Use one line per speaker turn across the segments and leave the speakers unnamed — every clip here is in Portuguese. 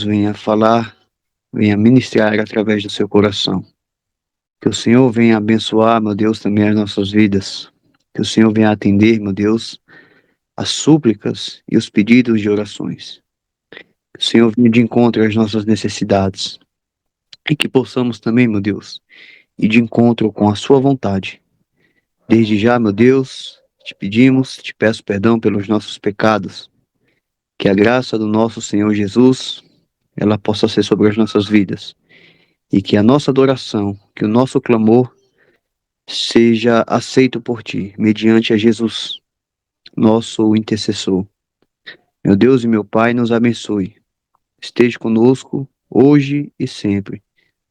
venha falar, venha ministrar através do seu coração. Que o Senhor venha abençoar, meu Deus, também as nossas vidas. Que o Senhor venha atender, meu Deus, as súplicas e os pedidos de orações. Que o Senhor venha de encontro às nossas necessidades. E que possamos também, meu Deus, ir de encontro com a sua vontade. Desde já, meu Deus, te peço perdão pelos nossos pecados. Que a graça do nosso Senhor Jesus, ela possa ser sobre as nossas vidas. E que a nossa adoração, que o nosso clamor seja aceito por ti, mediante a Jesus, nosso intercessor. Meu Deus e meu Pai, nos abençoe. Esteja conosco, hoje e sempre,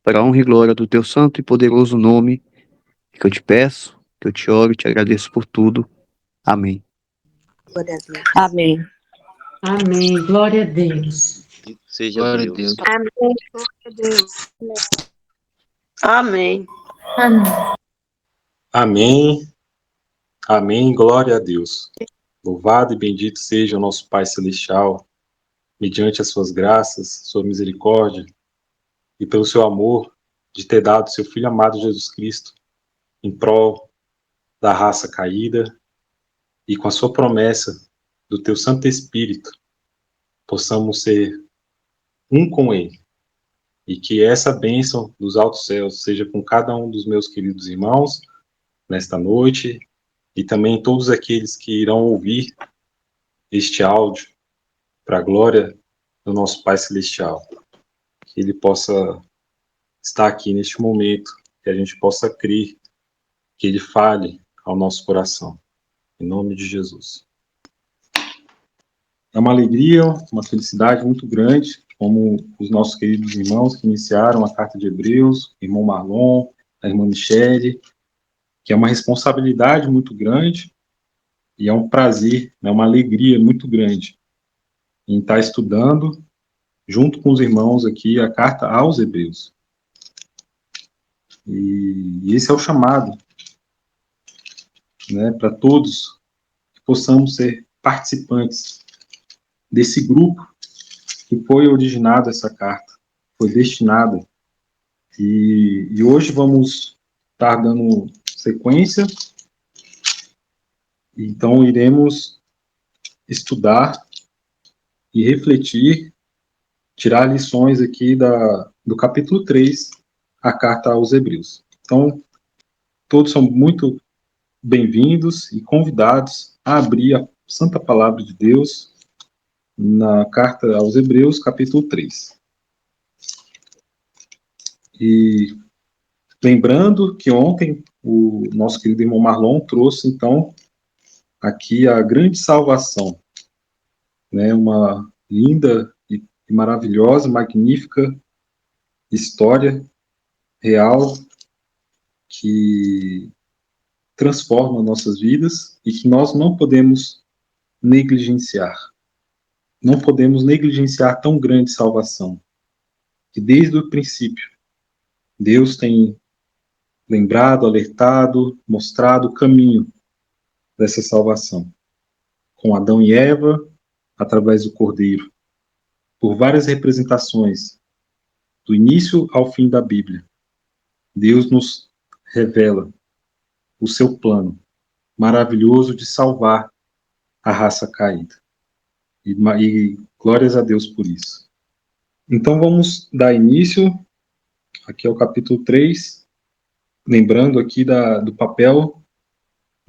para a honra e glória do teu santo e poderoso nome, que eu te peço, que eu te oro e te agradeço por tudo. Amém.
Glória a Deus.
Amém.
Amém. Glória a Deus.
Seja
Glória a
Deus.
Deus.
Amém. Glória a Deus.
Amém.
Amém.
Amém. Amém. Glória a Deus. Louvado e bendito seja o nosso Pai Celestial, mediante as suas graças, sua misericórdia e pelo seu amor de ter dado seu Filho amado Jesus Cristo em prol da raça caída e com a sua promessa do teu Santo Espírito possamos ser um com Ele e que essa bênção dos altos céus seja com cada um dos meus queridos irmãos nesta noite e também todos aqueles que irão ouvir este áudio para a glória do nosso Pai Celestial. Que Ele possa estar aqui neste momento, que a gente possa crer, que Ele fale ao nosso coração. Em nome de Jesus. É uma alegria, uma felicidade muito grande, como os nossos queridos irmãos que iniciaram a Carta de Hebreus, o irmão Marlon, a irmã Michele, que é uma responsabilidade muito grande e é um prazer, é uma alegria muito grande em estar estudando junto com os irmãos aqui a Carta aos Hebreus. E esse é o chamado, né, para todos que possamos ser participantes desse grupo que foi originado essa carta, foi destinada. E hoje vamos estar dando sequência. Então iremos estudar e refletir, tirar lições aqui do capítulo 3, a carta aos Hebreus. Então, todos são muito bem-vindos e convidados a abrir a Santa Palavra de Deus na carta aos Hebreus, capítulo 3. E lembrando que ontem o nosso querido irmão Marlon trouxe, então, aqui a grande salvação, né, uma linda e maravilhosa, magnífica história real que transforma nossas vidas e que nós não podemos negligenciar. Não podemos negligenciar tão grande salvação, que desde o princípio Deus tem lembrado, alertado, mostrado o caminho dessa salvação, com Adão e Eva, através do Cordeiro, por várias representações, do início ao fim da Bíblia. Deus nos revela o seu plano maravilhoso de salvar a raça caída. E glórias a Deus por isso. Então vamos dar início aqui ao capítulo 3, lembrando aqui do papel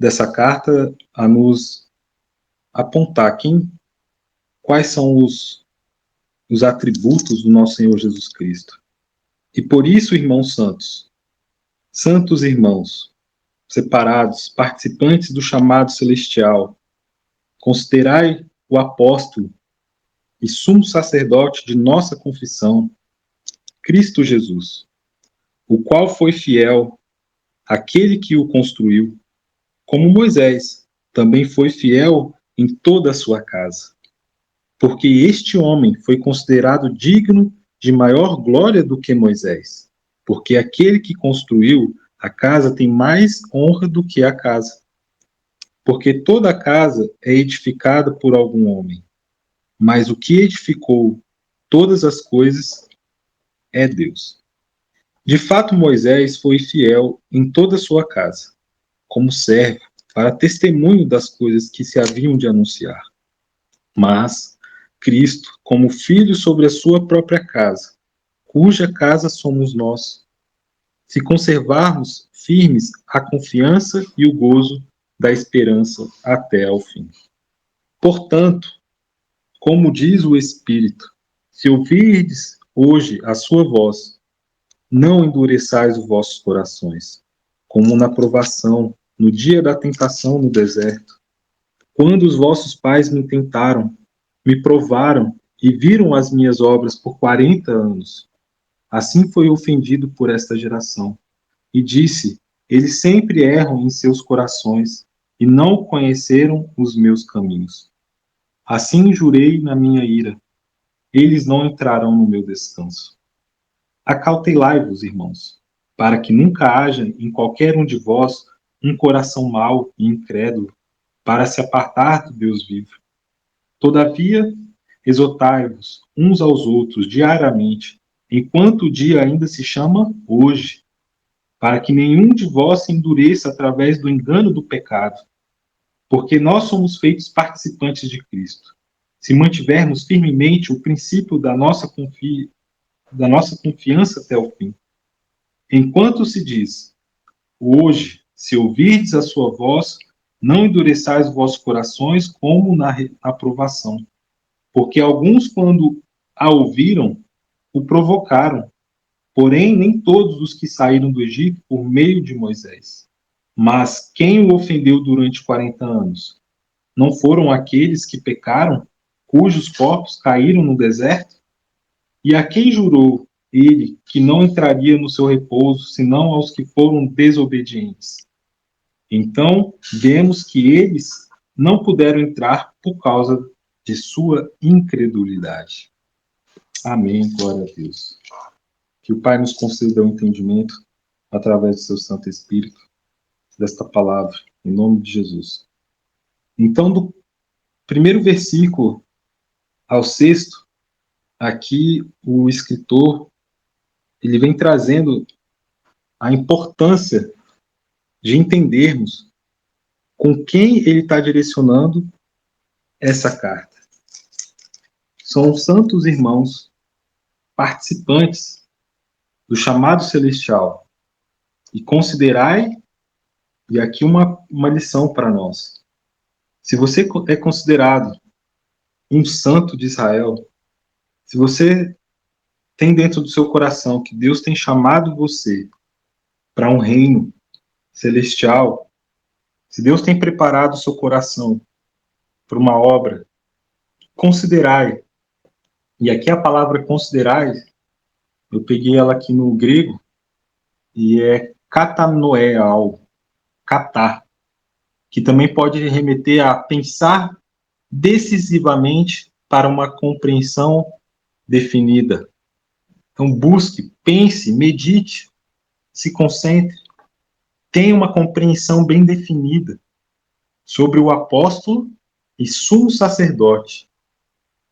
dessa carta a nos apontar quais são os atributos do nosso Senhor Jesus Cristo. E por isso, irmãos santos irmãos, separados, participantes do chamado celestial, considerai o apóstolo e sumo sacerdote de nossa confissão, Cristo Jesus, o qual foi fiel àquele que o construiu, como Moisés também foi fiel em toda a sua casa. Porque este homem foi considerado digno de maior glória do que Moisés, porque aquele que construiu a casa tem mais honra do que a casa. Porque toda a casa é edificada por algum homem, mas o que edificou todas as coisas é Deus. De fato, Moisés foi fiel em toda a sua casa, como servo, para testemunho das coisas que se haviam de anunciar. Mas Cristo, como filho sobre a sua própria casa, cuja casa somos nós, se conservarmos firmes a confiança e o gozo da esperança até ao fim. Portanto, como diz o Espírito, se ouvirdes hoje a sua voz, não endureçais os vossos corações, como na provação, no dia da tentação no deserto, quando os vossos pais me tentaram, me provaram e viram as minhas obras por 40 anos. Assim foi ofendido por esta geração. E disse, eles sempre erram em seus corações e não conheceram os meus caminhos. Assim jurei na minha ira, eles não entrarão no meu descanso. Acautelai-vos, irmãos, para que nunca haja em qualquer um de vós um coração mau e incrédulo, para se apartar do Deus vivo. Todavia, exortai-vos uns aos outros diariamente, enquanto o dia ainda se chama hoje, para que nenhum de vós se endureça através do engano do pecado, porque nós somos feitos participantes de Cristo, se mantivermos firmemente o princípio da nossa confiança até o fim. Enquanto se diz, hoje, se ouvirdes a sua voz, não endureçais os vossos corações como na aprovação, porque alguns, quando a ouviram, o provocaram, porém nem todos os que saíram do Egito por meio de Moisés. Mas quem o ofendeu durante 40 anos? Não foram aqueles que pecaram, cujos corpos caíram no deserto? E a quem jurou ele que não entraria no seu repouso, senão aos que foram desobedientes? Então, vemos que eles não puderam entrar por causa de sua incredulidade. Amém, glória a Deus. Que o Pai nos conceda o entendimento, através do seu Santo Espírito, desta palavra, em nome de Jesus. Então, do primeiro versículo ao sexto, aqui o escritor ele vem trazendo a importância de entendermos com quem ele está direcionando essa carta. São os santos irmãos participantes do chamado celestial. E considerai, e aqui uma lição para nós. Se você é considerado um santo de Israel, se você tem dentro do seu coração que Deus tem chamado você para um reino celestial, se Deus tem preparado o seu coração para uma obra, considerai. E aqui a palavra considerai, eu peguei ela aqui no grego, e é katanoeal, catar, que também pode remeter a pensar decisivamente para uma compreensão definida. Então busque, pense, medite, se concentre, tenha uma compreensão bem definida sobre o apóstolo e sumo sacerdote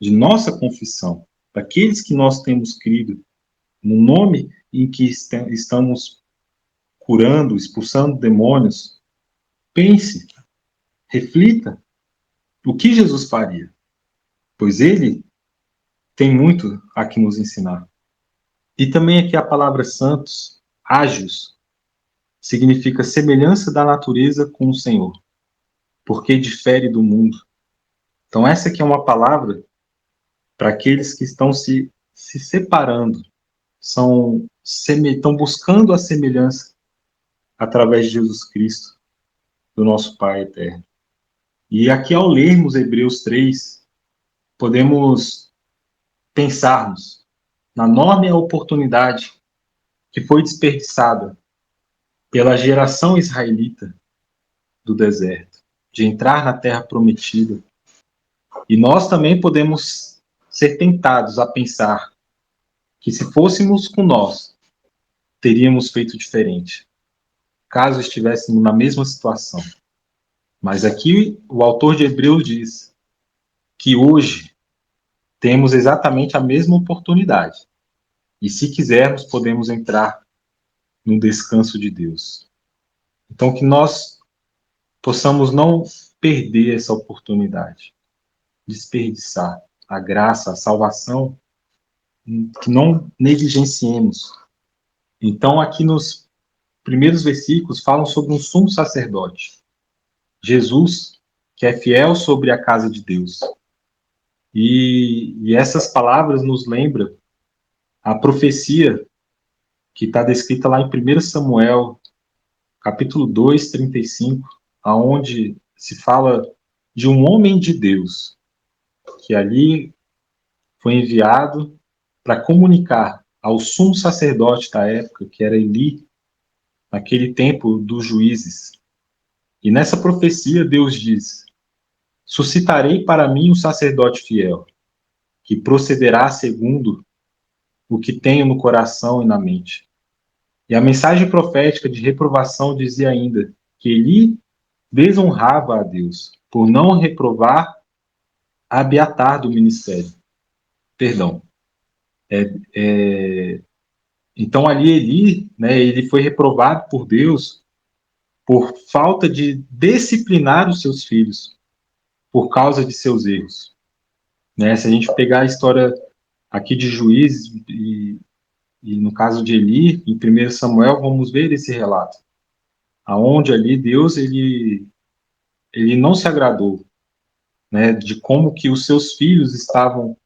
de nossa confissão, daqueles que nós temos crido, no nome em que estamos curando, expulsando demônios. Pense, reflita o que Jesus faria, pois ele tem muito a que nos ensinar. E também aqui a palavra santos, ágios, significa semelhança da natureza com o Senhor, porque difere do mundo. Então essa aqui é uma palavra para aqueles que estão se separando, estão buscando a semelhança através de Jesus Cristo, do nosso Pai eterno. E aqui ao lermos Hebreus 3, podemos pensarmos na enorme oportunidade que foi desperdiçada pela geração israelita do deserto, de entrar na terra prometida. E nós também podemos ser tentados a pensar que se fôssemos com nós, teríamos feito diferente, caso estivéssemos na mesma situação. Mas aqui o autor de Hebreus diz que hoje temos exatamente a mesma oportunidade. E se quisermos, podemos entrar no descanso de Deus. Então, que nós possamos não perder essa oportunidade, desperdiçar a graça, a salvação, que não negligenciemos. Então, aqui nos primeiros versículos falam sobre um sumo sacerdote, Jesus, que é fiel sobre a casa de Deus. E essas palavras nos lembram a profecia que está descrita lá em 1 Samuel, capítulo 2, 35, aonde se fala de um homem de Deus, que ali foi enviado para comunicar ao sumo sacerdote da época, que era Eli, naquele tempo dos juízes. E nessa profecia Deus diz: suscitarei para mim um sacerdote fiel, que procederá segundo o que tenho no coração e na mente. E a mensagem profética de reprovação dizia ainda que Eli desonrava a Deus por não reprovar Abiatar do ministério. Perdão. Então ali Eli, né, ele foi reprovado por Deus por falta de disciplinar os seus filhos por causa de seus erros. Né? Se a gente pegar a história aqui de Juízes e no caso de Eli, em 1 Samuel, vamos ver esse relato, aonde ali Deus ele não se agradou, né, de como que os seus filhos estavam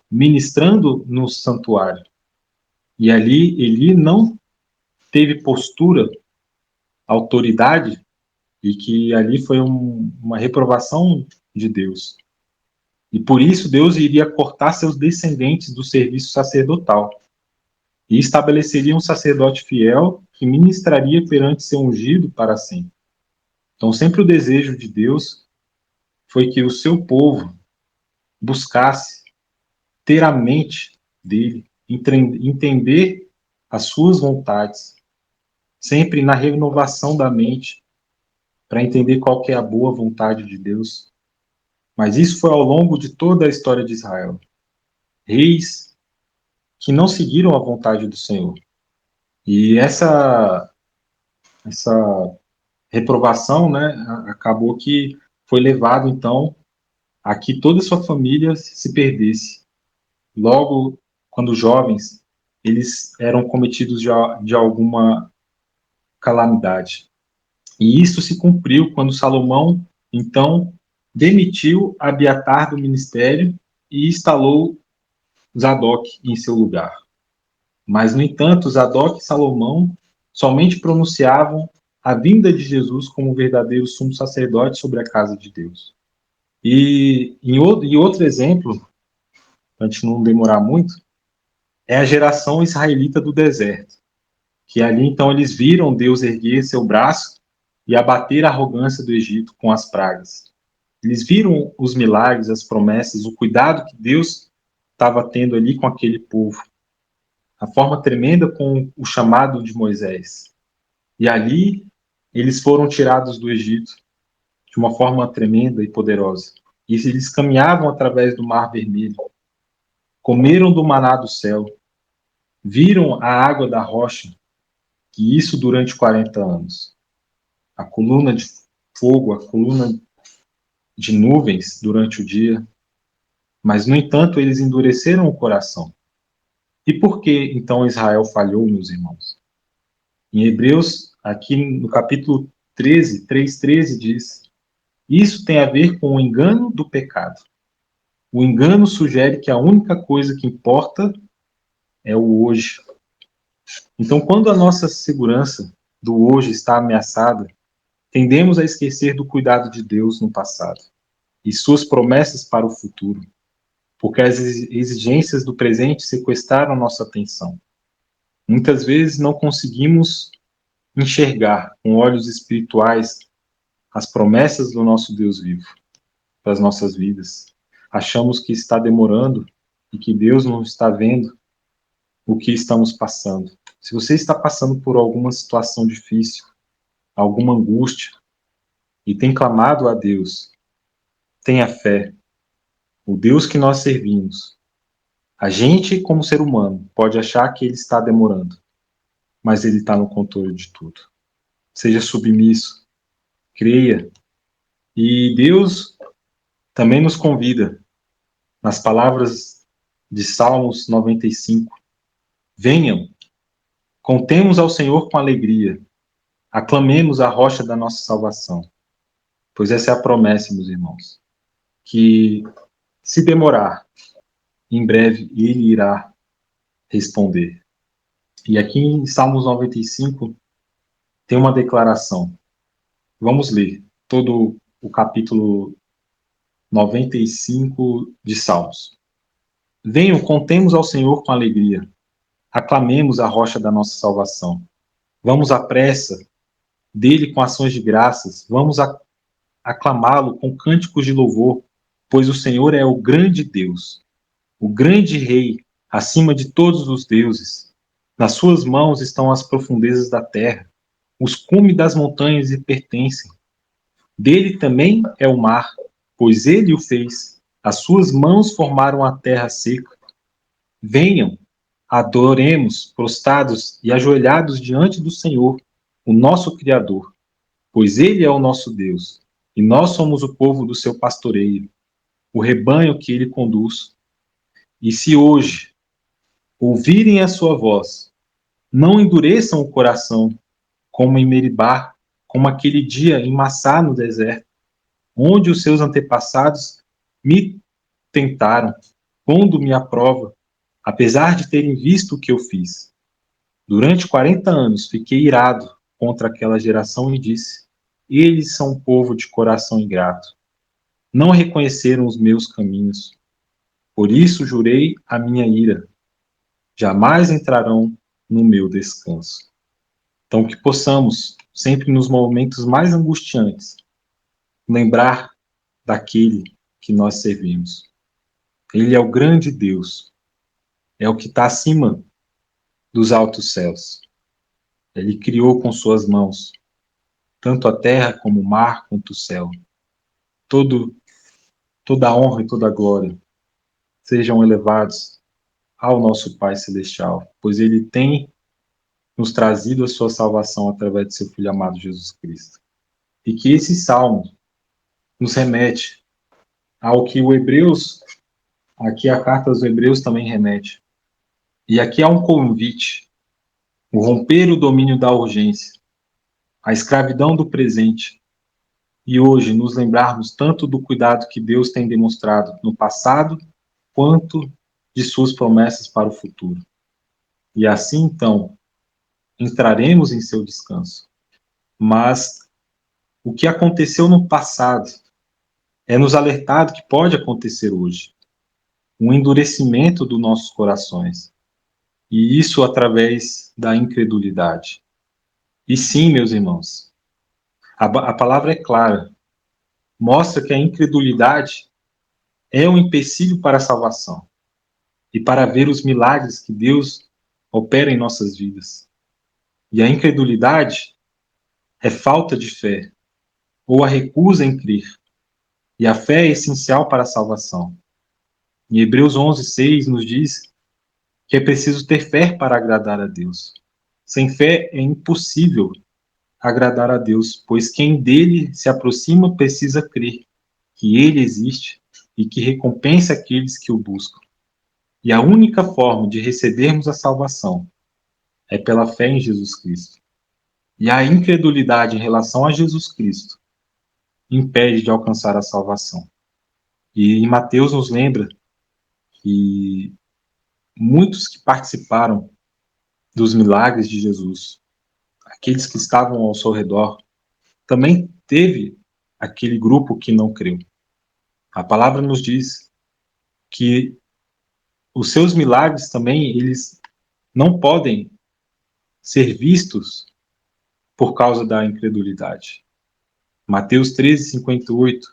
ministrando no santuário. E ali Eli não teve postura, autoridade, e que ali foi uma reprovação de Deus. E por isso Deus iria cortar seus descendentes do serviço sacerdotal e estabeleceria um sacerdote fiel que ministraria perante seu ungido para sempre. Então sempre o desejo de Deus foi que o seu povo buscasse ter a mente dele, entender as suas vontades, sempre na renovação da mente, para entender qual que é a boa vontade de Deus. Mas isso foi ao longo de toda a história de Israel. Reis que não seguiram a vontade do Senhor. E essa reprovação, né, acabou que foi levado, então, a que toda a sua família se perdesse. Logo, quando jovens, eles eram cometidos de alguma calamidade. E isso se cumpriu quando Salomão, então, demitiu Abiatar do ministério e instalou Zadok em seu lugar. Mas, no entanto, Zadok e Salomão somente pronunciavam a vinda de Jesus como verdadeiro sumo sacerdote sobre a casa de Deus. E outro exemplo, para a gente não demorar muito, é a geração israelita do deserto, que ali então eles viram Deus erguer seu braço e abater a arrogância do Egito com as pragas. Eles viram os milagres, as promessas, o cuidado que Deus estava tendo ali com aquele povo, a forma tremenda com o chamado de Moisés. E ali eles foram tirados do Egito de uma forma tremenda e poderosa. E eles caminhavam através do Mar Vermelho, comeram do maná do céu, viram a água da rocha, e isso durante 40 anos. A coluna de fogo, a coluna de nuvens durante o dia. Mas, no entanto, eles endureceram o coração. E por que, então, Israel falhou, meus irmãos? Em Hebreus, aqui no capítulo 13, 3:13 diz: isso tem a ver com o engano do pecado. O engano sugere que a única coisa que importa é o hoje. Então, quando a nossa segurança do hoje está ameaçada, tendemos a esquecer do cuidado de Deus no passado e suas promessas para o futuro, porque as exigências do presente sequestraram nossa atenção. Muitas vezes não conseguimos enxergar com olhos espirituais as promessas do nosso Deus vivo para as nossas vidas. Achamos que está demorando e que Deus não está vendo o que estamos passando. Se você está passando por alguma situação difícil, alguma angústia, e tem clamado a Deus, tenha fé. O Deus que nós servimos A gente, como ser humano, pode achar que ele está demorando, mas ele está no controle de tudo. Seja submisso, creia. E Deus também nos convida, nas palavras de Salmos 95, venham, contemos ao Senhor com alegria, aclamemos a rocha da nossa salvação. Pois essa é a promessa, meus irmãos, que se demorar, em breve ele irá responder. E aqui em Salmos 95 tem uma declaração. Vamos ler todo o capítulo 95 de Salmos. Venham, contemos ao Senhor com alegria, aclamemos a rocha da nossa salvação. Vamos à pressa dele com ações de graças, vamos aclamá-lo com cânticos de louvor, pois o Senhor é o grande Deus, o grande Rei, acima de todos os deuses. Nas suas mãos estão as profundezas da terra, os cumes das montanhas lhe pertencem. Dele também é o mar, pois ele o fez. As suas mãos formaram a terra seca. Venham, adoremos, prostrados e ajoelhados diante do Senhor, o nosso Criador, pois ele é o nosso Deus, e nós somos o povo do seu pastoreio, o rebanho que ele conduz. E se hoje ouvirem a sua voz, não endureçam o coração, como em Meribá, como aquele dia em Massá no deserto, onde os seus antepassados me tentaram, pondo-me à prova, apesar de terem visto o que eu fiz. Durante 40 anos fiquei irado contra aquela geração e disse: eles são um povo de coração ingrato. Não reconheceram os meus caminhos. Por isso jurei a minha ira. Jamais entrarão no meu descanso. Então, que possamos, sempre nos momentos mais angustiantes, lembrar daquele que nós servimos. Ele é o grande Deus. É o que está acima dos altos céus. Ele criou com suas mãos tanto a terra como o mar quanto o céu. Toda a honra e toda a glória sejam elevados ao nosso Pai Celestial, pois Ele tem nos trazido a sua salvação através de seu Filho amado Jesus Cristo. E que esse salmo nos remete ao que o Hebreus, aqui a carta aos Hebreus também remete. E aqui há um convite, o romper o domínio da urgência, a escravidão do presente, e hoje nos lembrarmos tanto do cuidado que Deus tem demonstrado no passado, quanto de suas promessas para o futuro. E assim, então, entraremos em seu descanso. Mas o que aconteceu no passado é nos alertado que pode acontecer hoje. Um endurecimento dos nossos corações. E isso através da incredulidade. E sim, meus irmãos, a palavra é clara. Mostra que a incredulidade é um empecilho para a salvação e para ver os milagres que Deus opera em nossas vidas. E a incredulidade é falta de fé ou a recusa em crer. E a fé é essencial para a salvação. Em Hebreus 11:6 nos diz que é preciso ter fé para agradar a Deus. Sem fé é impossível agradar a Deus, pois quem dele se aproxima precisa crer que ele existe e que recompensa aqueles que o buscam. E a única forma de recebermos a salvação é pela fé em Jesus Cristo. E a incredulidade em relação a Jesus Cristo impede de alcançar a salvação. E em Mateus nos lembra que muitos que participaram dos milagres de Jesus, aqueles que estavam ao seu redor, também teve aquele grupo que não creu. A palavra nos diz que os seus milagres também, eles não podem ser vistos por causa da incredulidade. Mateus 13:58,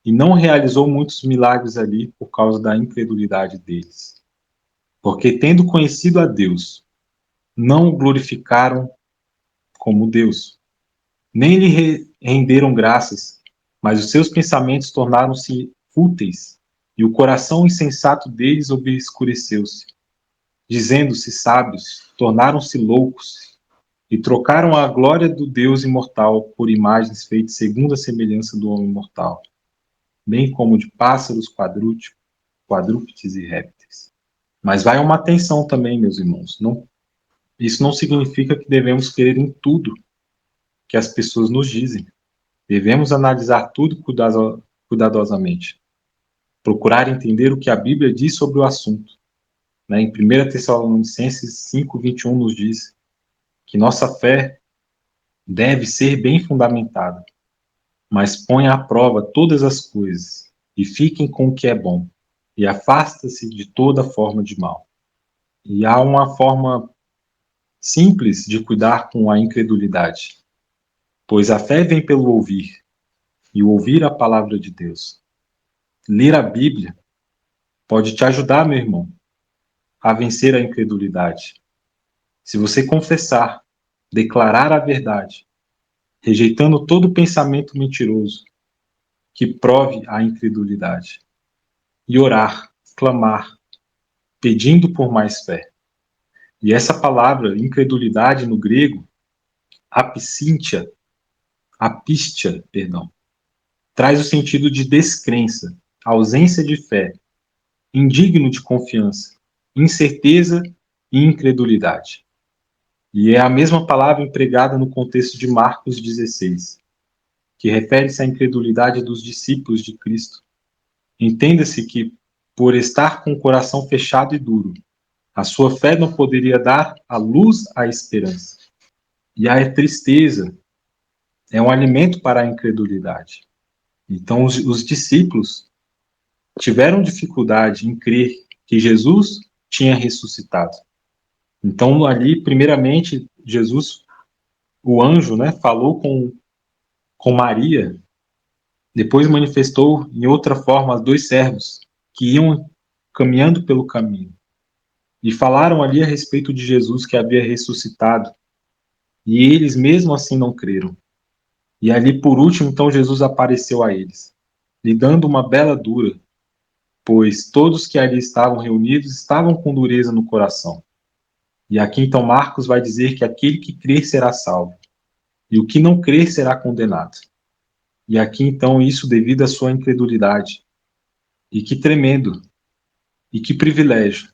e não realizou muitos milagres ali por causa da incredulidade deles. Porque tendo conhecido a Deus, não o glorificaram como Deus, nem lhe renderam graças, mas os seus pensamentos tornaram-se fúteis e o coração insensato deles obscureceu-se. Dizendo-se sábios, tornaram-se loucos, e trocaram a glória do Deus imortal por imagens feitas segundo a semelhança do homem mortal, bem como de pássaros, quadrúpedes e répteis. Mas vai uma atenção também, meus irmãos. Isso não significa que devemos crer em tudo que as pessoas nos dizem. Devemos analisar tudo cuidadosamente. Procurar entender o que a Bíblia diz sobre o assunto. Em 1 Tessalonicenses 5:21 nos diz que nossa fé deve ser bem fundamentada, mas ponha à prova todas as coisas, e fiquem com o que é bom, e afasta-se de toda forma de mal. E há uma forma simples de cuidar com a incredulidade, pois a fé vem pelo ouvir, e o ouvir a palavra de Deus. Ler a Bíblia pode te ajudar, meu irmão, a vencer a incredulidade. Se você confessar, declarar a verdade, rejeitando todo pensamento mentiroso que prove a incredulidade, e orar, clamar, pedindo por mais fé. E essa palavra, incredulidade no grego, apistia, traz o sentido de descrença, ausência de fé, indigno de confiança, incerteza e incredulidade. E é a mesma palavra empregada no contexto de Marcos 16, que refere-se à incredulidade dos discípulos de Cristo. Entenda-se que, por estar com o coração fechado e duro, a sua fé não poderia dar à luz à esperança. E a tristeza é um alimento para a incredulidade. Então, os discípulos tiveram dificuldade em crer que Jesus tinha ressuscitado. Então, ali, primeiramente, Jesus, o anjo, falou com Maria, depois manifestou em outra forma os dois servos que iam caminhando pelo caminho e falaram ali a respeito de Jesus que havia ressuscitado, e eles mesmo assim não creram. E ali, por último, então, Jesus apareceu a eles, lhe dando uma bela dura, pois todos que ali estavam reunidos estavam com dureza no coração. E aqui, então, Marcos vai dizer que aquele que crer será salvo, e o que não crer será condenado. E aqui, então, isso devido à sua incredulidade. E que tremendo, e que privilégio,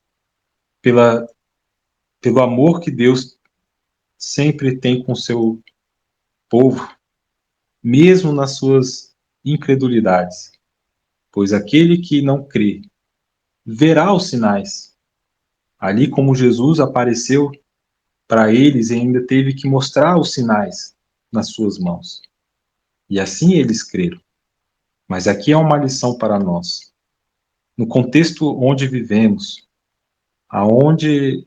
pelo amor que Deus sempre tem com seu povo, mesmo nas suas incredulidades. Pois aquele que não crê verá os sinais. Ali como Jesus apareceu para eles e ainda teve que mostrar os sinais nas suas mãos. E assim eles creram. Mas aqui é uma lição para nós. No contexto onde vivemos, aonde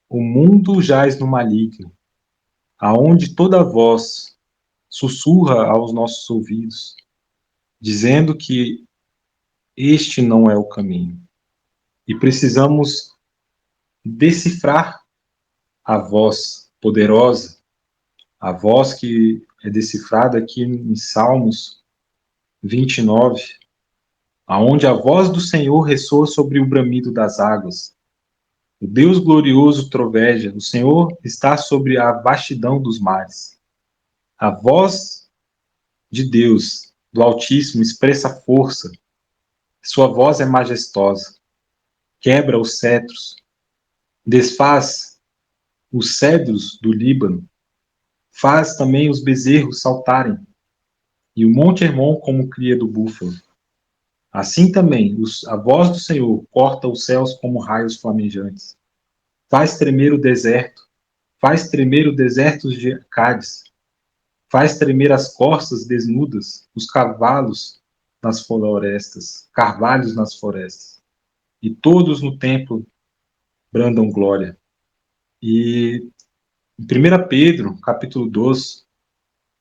o mundo jaz no maligno, aonde toda voz sussurra aos nossos ouvidos, dizendo que este não é o caminho. E precisamos decifrar a voz poderosa, a voz que é decifrada aqui em Salmos 29, aonde a voz do Senhor ressoa sobre o bramido das águas. O Deus glorioso troveja, o Senhor está sobre a vastidão dos mares. A voz de Deus, do Altíssimo, expressa força. Sua voz é majestosa. Quebra os cetros, desfaz os cedros do Líbano, faz também os bezerros saltarem, e o monte Hermon como cria do búfalo. Assim também, a voz do Senhor corta os céus como raios flamejantes. Faz tremer o deserto de Cádiz. Faz tremer as costas desnudas, os cavalos nas florestas, carvalhos nas florestas. E todos no templo brandam glória. E em 1 Pedro, capítulo 2,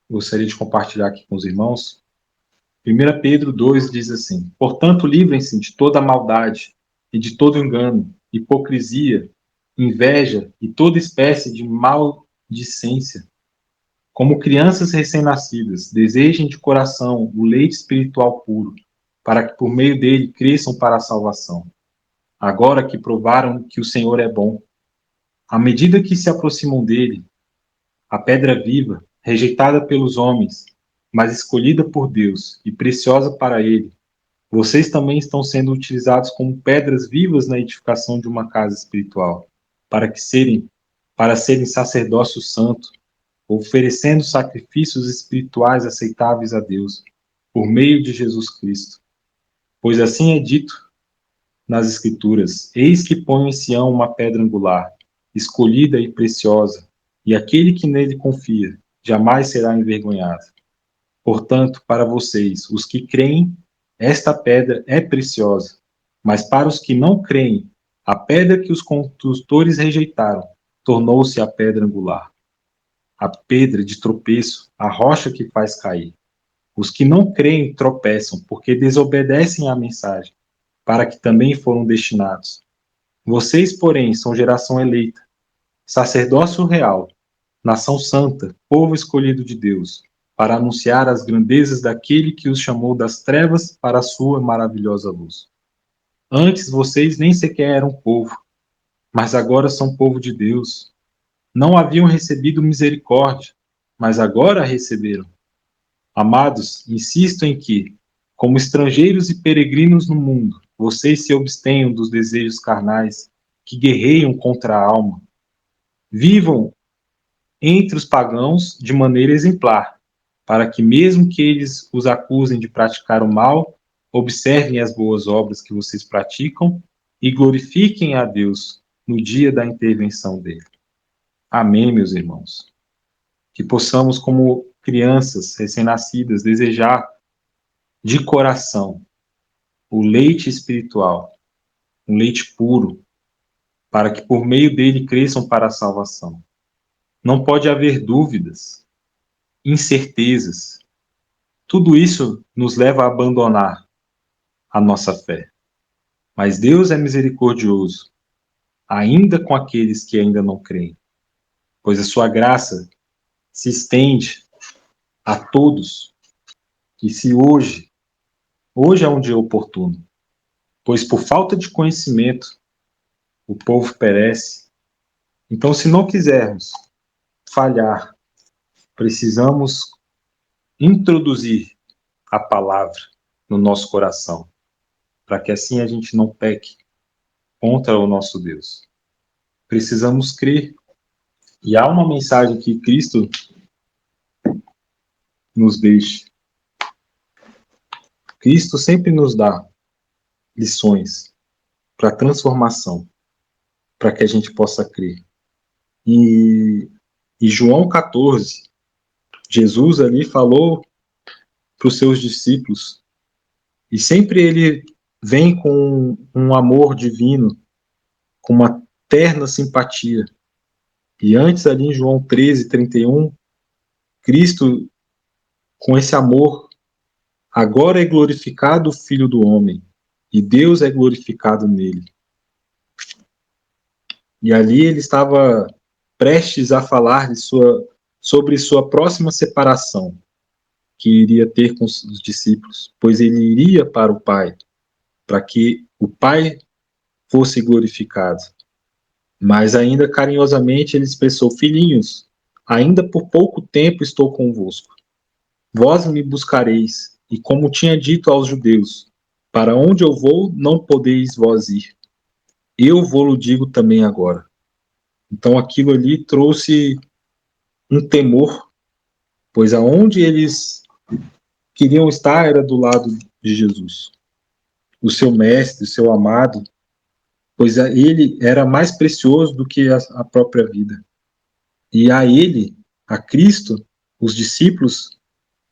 gostaria de compartilhar aqui com os irmãos. 1 Pedro 2 diz assim: portanto, livrem-se de toda maldade e de todo engano, hipocrisia, inveja e toda espécie de maldicência. Como crianças recém-nascidas, desejem de coração o leite espiritual puro, para que por meio dele cresçam para a salvação, agora que provaram que o Senhor é bom. À medida que se aproximam dele, a pedra viva, rejeitada pelos homens, mas escolhida por Deus e preciosa para ele, vocês também estão sendo utilizados como pedras vivas na edificação de uma casa espiritual, para serem sacerdócio santo, oferecendo sacrifícios espirituais aceitáveis a Deus, por meio de Jesus Cristo. Pois assim é dito nas Escrituras: eis que ponho em Sião uma pedra angular, escolhida e preciosa, e aquele que nele confia jamais será envergonhado. Portanto, para vocês, os que creem, esta pedra é preciosa, mas para os que não creem, a pedra que os construtores rejeitaram tornou-se a pedra angular, a pedra de tropeço, a rocha que faz cair. Os que não creem tropeçam, porque desobedecem à mensagem, para que também foram destinados. Vocês, porém, são geração eleita, sacerdócio real, nação santa, povo escolhido de Deus, para anunciar as grandezas daquele que os chamou das trevas para a sua maravilhosa luz. Antes vocês nem sequer eram povo, mas agora são povo de Deus. Não haviam recebido misericórdia, mas agora a receberam. Amados, insisto em que, como estrangeiros e peregrinos no mundo, vocês se abstenham dos desejos carnais que guerreiam contra a alma. Vivam entre os pagãos de maneira exemplar, para que, mesmo que eles os acusem de praticar o mal, observem as boas obras que vocês praticam e glorifiquem a Deus no dia da intervenção dele. Amém, meus irmãos. Que possamos, como crianças recém-nascidas, desejar de coração o leite espiritual, um leite puro, para que por meio dele cresçam para a salvação. Não pode haver dúvidas, incertezas. Tudo isso nos leva a abandonar a nossa fé. Mas Deus é misericordioso, ainda com aqueles que ainda não creem, pois a sua graça se estende a todos. E se hoje é um dia oportuno, pois por falta de conhecimento o povo perece. Então, se não quisermos falhar, precisamos introduzir a palavra no nosso coração, para que assim a gente não peque contra o nosso Deus. Precisamos crer. E há uma mensagem que Cristo nos deixa. Cristo sempre nos dá lições para transformação, para que a gente possa crer. E João 14, Jesus ali falou para os seus discípulos, e sempre ele vem com um amor divino, com uma terna simpatia. E antes ali em João 13:31, Cristo, com esse amor, agora é glorificado o Filho do Homem, e Deus é glorificado nele. E ali ele estava prestes a falar sobre sua próxima separação, que iria ter com os discípulos, pois ele iria para o Pai, para que o Pai fosse glorificado. Mas ainda carinhosamente ele expressou: filhinhos, ainda por pouco tempo estou convosco. Vós me buscareis, e como tinha dito aos judeus, para onde eu vou, não podeis vós ir. Eu vou-lo digo também agora. Então aquilo ali trouxe um temor, pois aonde eles queriam estar era do lado de Jesus, o seu mestre, o seu amado, pois ele era mais precioso do que a própria vida. E a ele, a Cristo, os discípulos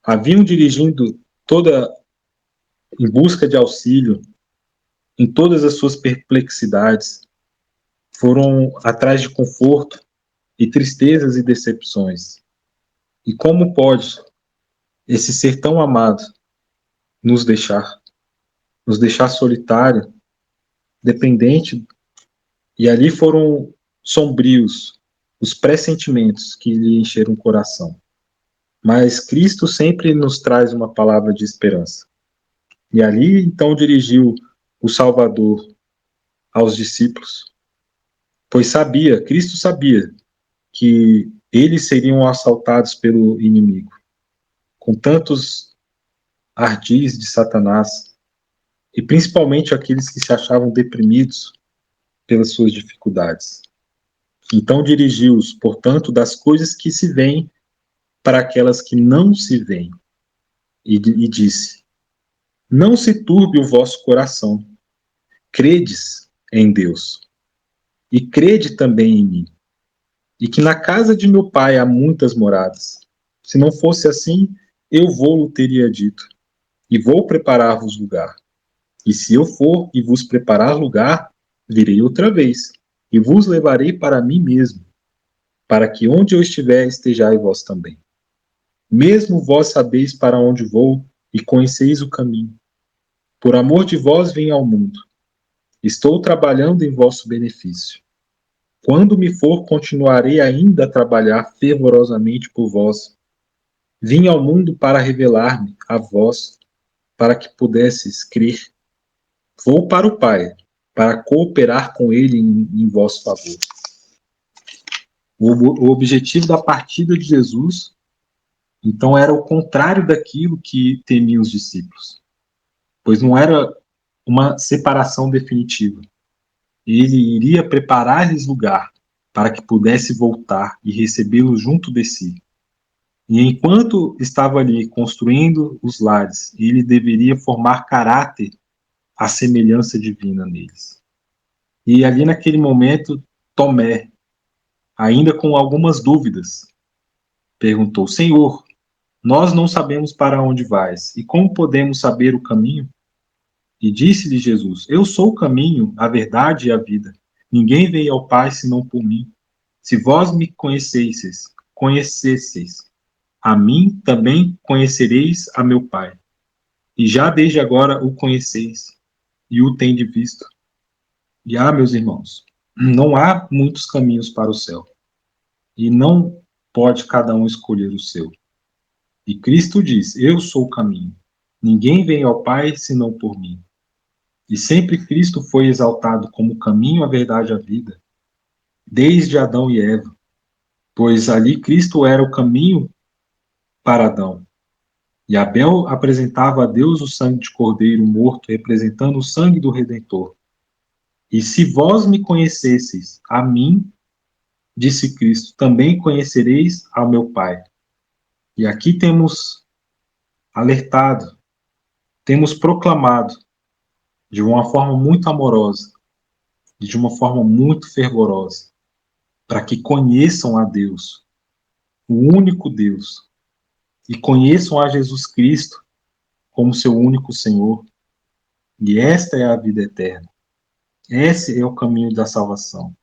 haviam dirigindo toda em busca de auxílio em todas as suas perplexidades, foram atrás de conforto e tristezas e decepções. E como pode esse ser tão amado nos deixar solitário, dependente? E ali foram sombrios os pressentimentos que lhe encheram o coração. Mas Cristo sempre nos traz uma palavra de esperança. E ali, então, dirigiu o Salvador aos discípulos, pois Cristo sabia que eles seriam assaltados pelo inimigo, com tantos ardis de Satanás, e principalmente aqueles que se achavam deprimidos pelas suas dificuldades. Então dirigiu-os, portanto, das coisas que se veem para aquelas que não se veem, e disse: Não se turbe o vosso coração, credes em Deus, e crede também em mim, e que na casa de meu pai há muitas moradas. Se não fosse assim, eu vou-lo teria dito, e vou preparar-vos lugar. E se eu for e vos preparar lugar, virei outra vez, e vos levarei para mim mesmo, para que onde eu estiver estejais vós também. Mesmo vós sabeis para onde vou, e conheceis o caminho. Por amor de vós vim ao mundo. Estou trabalhando em vosso benefício. Quando me for, continuarei ainda a trabalhar fervorosamente por vós. Vim ao mundo para revelar-me a vós, para que pudesseis crer. Vou para o Pai, para cooperar com Ele em vosso favor. O objetivo da partida de Jesus, então, era o contrário daquilo que temiam os discípulos, pois não era uma separação definitiva. Ele iria preparar-lhes lugar para que pudesse voltar e recebê-los junto de si. E enquanto estava ali construindo os lares, ele deveria formar caráter à semelhança divina neles. E ali naquele momento, Tomé, ainda com algumas dúvidas, perguntou: Senhor, nós não sabemos para onde vais, e como podemos saber o caminho? E disse-lhe Jesus: Eu sou o caminho, a verdade e a vida. Ninguém veio ao Pai senão por mim. Se vós me conhecesseis a mim, também conhecereis a meu Pai. E já desde agora o conheceis, e o tendes visto. E meus irmãos, não há muitos caminhos para o céu, e não pode cada um escolher o seu. E Cristo diz: Eu sou o caminho. Ninguém vem ao Pai senão por mim. E sempre Cristo foi exaltado como o caminho, a verdade e a vida, desde Adão e Eva, pois ali Cristo era o caminho para Adão. E Abel apresentava a Deus o sangue de cordeiro morto, representando o sangue do Redentor. E se vós me conhecesseis, a mim, disse Cristo, também conhecereis ao meu Pai. E aqui temos alertado, temos proclamado, de uma forma muito amorosa, e de uma forma muito fervorosa, para que conheçam a Deus, o único Deus, e conheçam a Jesus Cristo como seu único Senhor. E esta é a vida eterna. Esse é o caminho da salvação.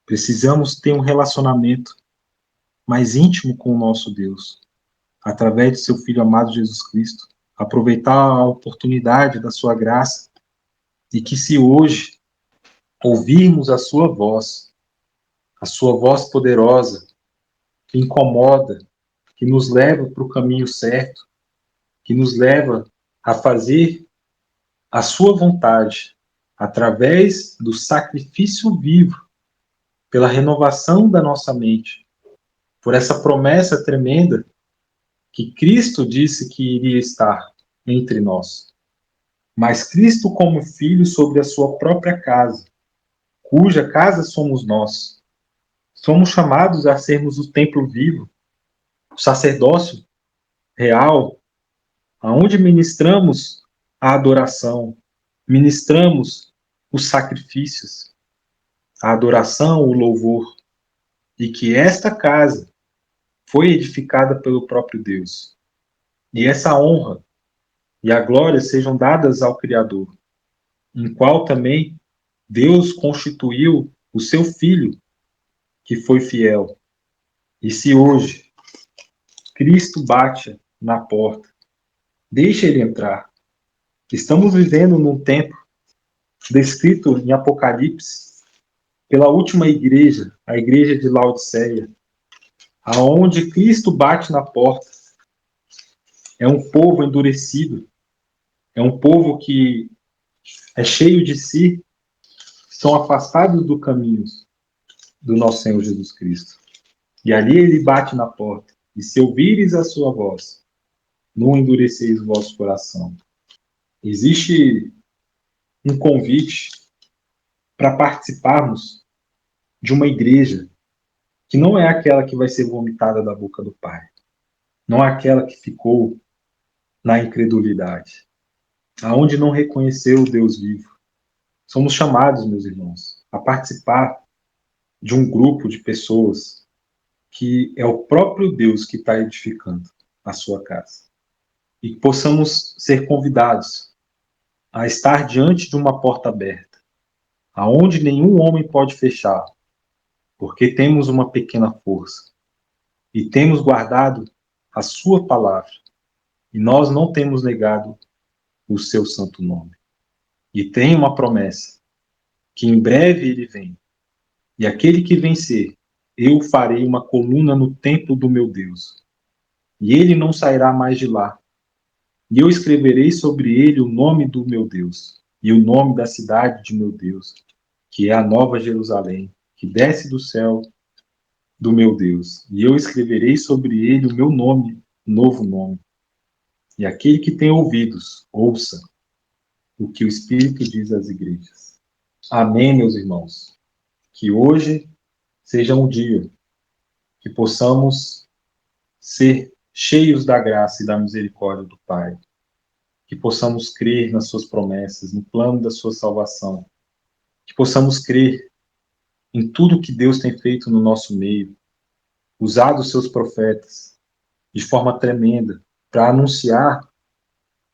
Precisamos ter um relacionamento mais íntimo com o nosso Deus, através de seu Filho amado Jesus Cristo. Aproveitar a oportunidade da sua graça, e que se hoje ouvirmos a sua voz poderosa, que incomoda, que nos leva para o caminho certo, que nos leva a fazer a sua vontade, através do sacrifício vivo, pela renovação da nossa mente, por essa promessa tremenda que Cristo disse que iria estar entre nós. Mas Cristo como Filho sobre a sua própria casa, cuja casa somos nós. Somos chamados a sermos o templo vivo, o sacerdócio real, aonde ministramos a adoração, ministramos os sacrifícios, a adoração, o louvor, e que esta casa foi edificada pelo próprio Deus. E essa honra e a glória sejam dadas ao Criador, em qual também Deus constituiu o seu Filho, que foi fiel. E se hoje Cristo bate na porta, deixa ele entrar. Estamos vivendo num tempo descrito em Apocalipse pela última igreja, a igreja de Laodiceia, aonde Cristo bate na porta. É um povo endurecido, É um povo que é cheio de si, são afastados do caminho do nosso Senhor Jesus Cristo. E ali ele bate na porta. E se ouvires a sua voz, não endureceis o vosso coração. Existe um convite para participarmos de uma igreja que não é aquela que vai ser vomitada da boca do Pai. Não é aquela que ficou na incredulidade, aonde não reconheceu o Deus vivo. Somos chamados, meus irmãos, a participar de um grupo de pessoas que é o próprio Deus que está edificando a sua casa. E que possamos ser convidados a estar diante de uma porta aberta, aonde nenhum homem pode fechar, porque temos uma pequena força e temos guardado a sua palavra e nós não temos negado o seu santo nome. E tem uma promessa, que em breve ele vem, e aquele que vencer, eu farei uma coluna no templo do meu Deus, e ele não sairá mais de lá. E eu escreverei sobre ele o nome do meu Deus, e o nome da cidade de meu Deus, que é a Nova Jerusalém, que desce do céu do meu Deus. E eu escreverei sobre ele o meu nome, novo nome. E aquele que tem ouvidos, ouça o que o Espírito diz às igrejas. Amém, meus irmãos. Que hoje seja um dia que possamos ser cheios da graça e da misericórdia do Pai. Que possamos crer nas suas promessas, no plano da sua salvação. Que possamos crer em tudo que Deus tem feito no nosso meio, usado os seus profetas de forma tremenda para anunciar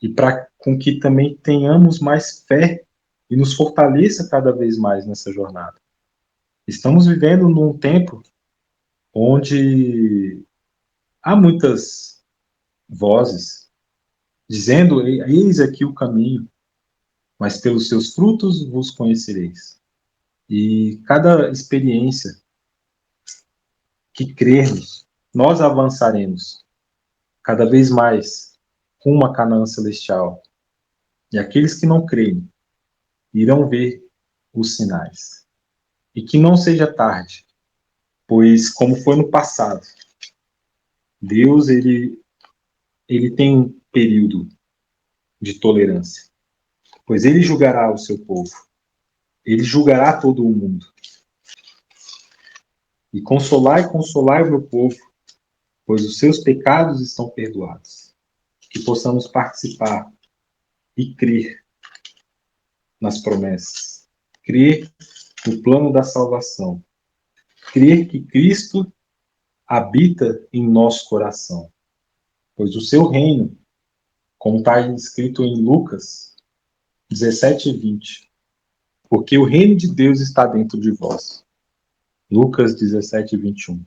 e para com que também tenhamos mais fé e nos fortaleça cada vez mais nessa jornada. Estamos vivendo num tempo onde há muitas vozes dizendo: eis aqui o caminho, mas pelos seus frutos vos conhecereis. E cada experiência que crermos, nós avançaremos cada vez mais rumo à Canaã celestial. E aqueles que não creem irão ver os sinais. E que não seja tarde, pois como foi no passado, Deus ele tem um período de tolerância, pois ele julgará o seu povo, ele julgará todo o mundo. E consolai o meu povo, pois os seus pecados estão perdoados. Que possamos participar e crer nas promessas, crer no plano da salvação, crer que Cristo habita em nosso coração, pois o seu reino, como está escrito em Lucas 17:20, porque o reino de Deus está dentro de vós. Lucas 17:21.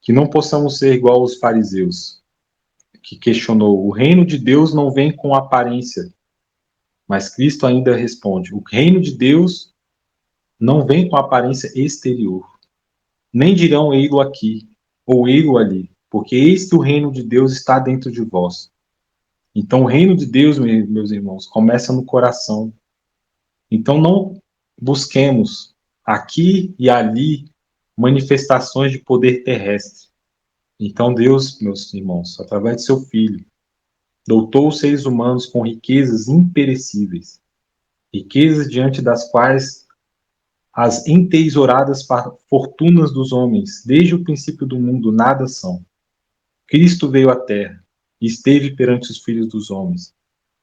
Que não possamos ser igual aos fariseus, que questionou: o reino de Deus não vem com aparência. Mas Cristo ainda responde: o reino de Deus não vem com aparência exterior. Nem dirão ei-lo aqui, ou ei-lo ali, porque eis que o reino de Deus está dentro de vós. Então o reino de Deus, meus irmãos, começa no coração. Então não busquemos aqui e ali manifestações de poder terrestre. Então Deus, meus irmãos, através de seu Filho, dotou os seres humanos com riquezas imperecíveis, riquezas diante das quais as entesouradas fortunas dos homens, desde o princípio do mundo, nada são. Cristo veio à terra e esteve perante os filhos dos homens,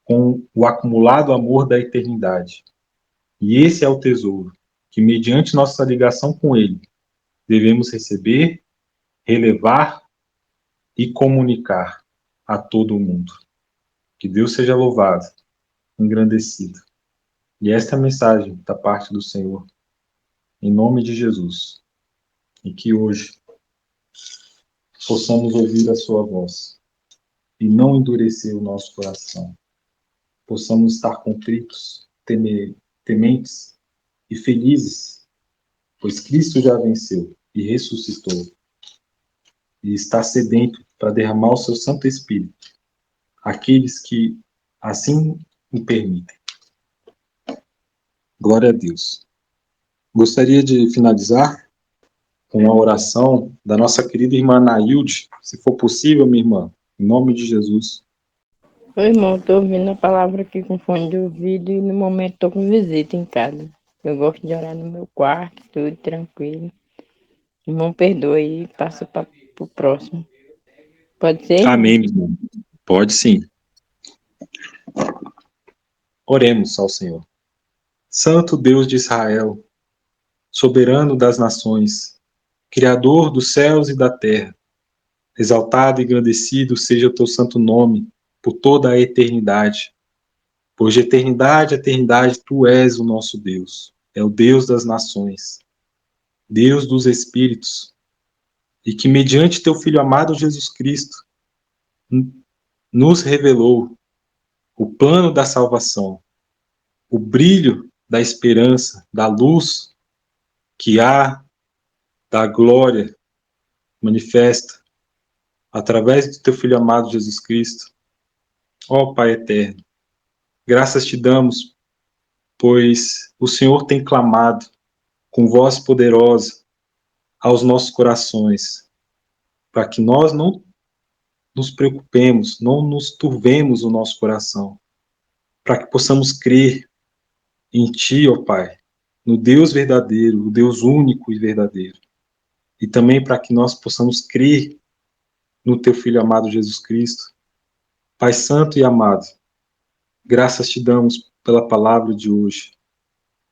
com o acumulado amor da eternidade. E esse é o tesouro, que mediante nossa ligação com Ele, devemos receber, relevar e comunicar a todo o mundo. Que Deus seja louvado, engrandecido. E esta é a mensagem da parte do Senhor, em nome de Jesus. E que hoje possamos ouvir a sua voz e não endurecer o nosso coração. Possamos estar contritos, tementes e felizes, pois Cristo já venceu e ressuscitou e está sedento para derramar o seu Santo Espírito. Aqueles que assim me permitem. Glória a Deus. Gostaria de finalizar com uma oração da nossa querida irmã Nailde, se for possível, minha irmã, em nome de Jesus.
Oi, irmão, tô ouvindo a palavra aqui com fone de ouvido e no momento tô com visita em casa. Eu gosto de orar no meu quarto, tudo tranquilo. Irmão, perdoa aí, passa pro próximo. Pode ser, irmão?
Amém, meu irmão. Pode sim. Oremos ao Senhor. Santo Deus de Israel, soberano das nações, Criador dos céus e da terra, exaltado e engrandecido seja o teu santo nome por toda a eternidade. Pois de eternidade a eternidade tu és o nosso Deus, é o Deus das nações, Deus dos espíritos, e que mediante teu Filho amado Jesus Cristo nos revelou o plano da salvação, o brilho da esperança, da luz que há, da glória manifesta através do teu Filho amado Jesus Cristo. Ó Pai eterno, graças te damos, pois o Senhor tem clamado com voz poderosa aos nossos corações, para que nós não nos preocupemos, não nos turvemos o nosso coração, para que possamos crer em Ti, ó Pai, no Deus verdadeiro, o Deus único e verdadeiro, e também para que nós possamos crer no Teu Filho amado Jesus Cristo. Pai Santo e amado, graças te damos pela palavra de hoje,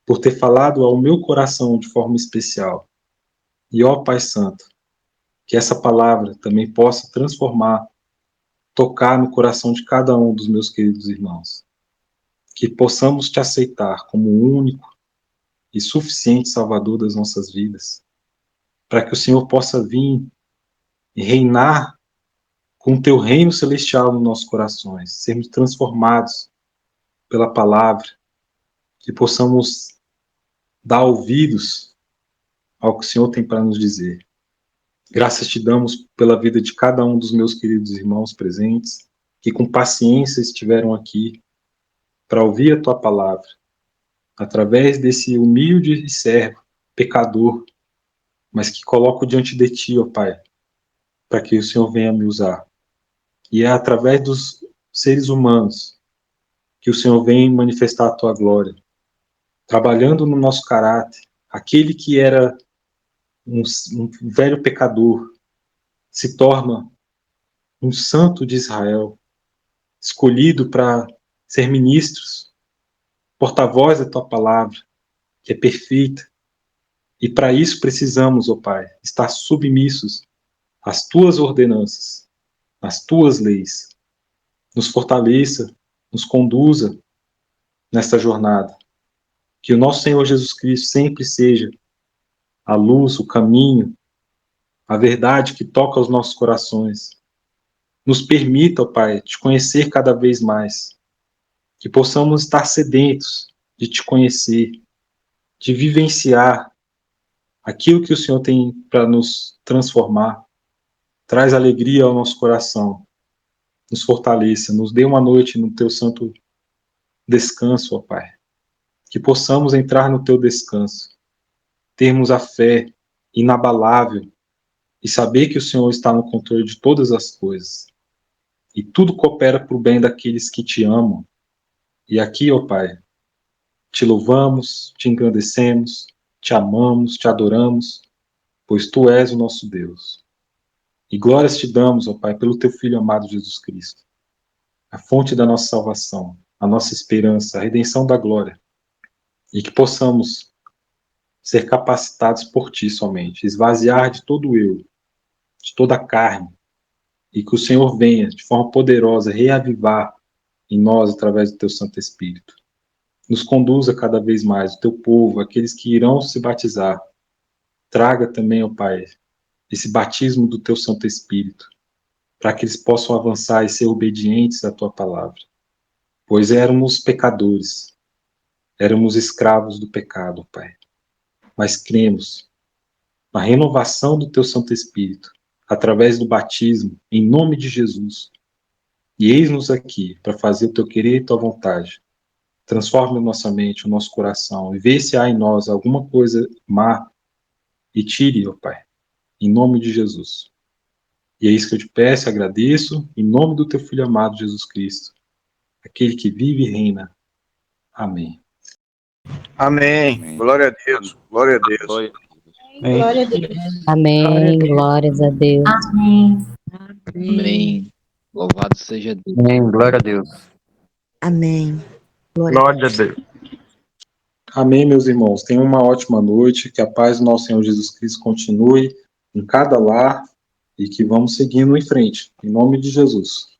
por ter falado ao meu coração de forma especial. E ó Pai Santo, que essa palavra também possa transformar, tocar no coração de cada um dos meus queridos irmãos. Que possamos te aceitar como o único e suficiente Salvador das nossas vidas, para que o Senhor possa vir e reinar com o teu reino celestial nos nossos corações, sermos transformados pela palavra, que possamos dar ouvidos ao que o Senhor tem para nos dizer. Graças te damos pela vida de cada um dos meus queridos irmãos presentes, que com paciência estiveram aqui para ouvir a tua palavra, através desse humilde servo, pecador, mas que coloco diante de ti, ó Pai, para que o Senhor venha me usar. E é através dos seres humanos que o Senhor vem manifestar a tua glória, trabalhando no nosso caráter. Aquele que era um velho pecador se torna um santo de Israel, escolhido para ser ministros, porta-voz da tua palavra, que é perfeita. E para isso precisamos, ó Pai, estar submissos às tuas ordenanças, às tuas leis. Nos fortaleça, nos conduza nesta jornada. Que o nosso Senhor Jesus Cristo sempre seja a luz, o caminho, a verdade que toca os nossos corações. Nos permita, ó Pai, te conhecer cada vez mais. Que possamos estar sedentos de te conhecer, de vivenciar aquilo que o Senhor tem para nos transformar. Traz alegria ao nosso coração. Nos fortaleça, nos dê uma noite no teu santo descanso, ó Pai. Que possamos entrar no teu descanso, termos a fé inabalável e saber que o Senhor está no controle de todas as coisas. E tudo coopera para o bem daqueles que te amam. E aqui, ó Pai, te louvamos, te engrandecemos, te amamos, te adoramos, pois tu és o nosso Deus. E glórias te damos, ó Pai, pelo teu Filho amado Jesus Cristo, a fonte da nossa salvação, a nossa esperança, a redenção da glória. E que possamos ser capacitados por ti somente, esvaziar de todo o eu, de toda a carne, e que o Senhor venha, de forma poderosa, reavivar em nós, através do teu Santo Espírito. Nos conduza cada vez mais, o teu povo, aqueles que irão se batizar. Traga também, ó Pai, esse batismo do teu Santo Espírito, para que eles possam avançar e ser obedientes à tua palavra. Pois éramos pecadores, éramos escravos do pecado, Pai. Mas cremos na renovação do teu Santo Espírito, através do batismo, em nome de Jesus. E eis-nos aqui para fazer o teu querer e tua vontade, transforme nossa mente, o nosso coração, e vê se há em nós alguma coisa má, e tire, ó Pai, em nome de Jesus. E é isso que eu te peço e agradeço, em nome do teu Filho amado Jesus Cristo, aquele que vive e reina. Amém.
Amém. Glória a Deus. Glória a Deus.
Glória a Deus.
Amém. Glórias a Deus.
Amém.
Amém. Louvado seja Deus.
Amém. Glória a Deus.
Amém.
Glória a Deus.
Amém, meus irmãos. Tenham uma ótima noite, que a paz do nosso Senhor Jesus Cristo continue em cada lar e que vamos seguindo em frente, em nome de Jesus.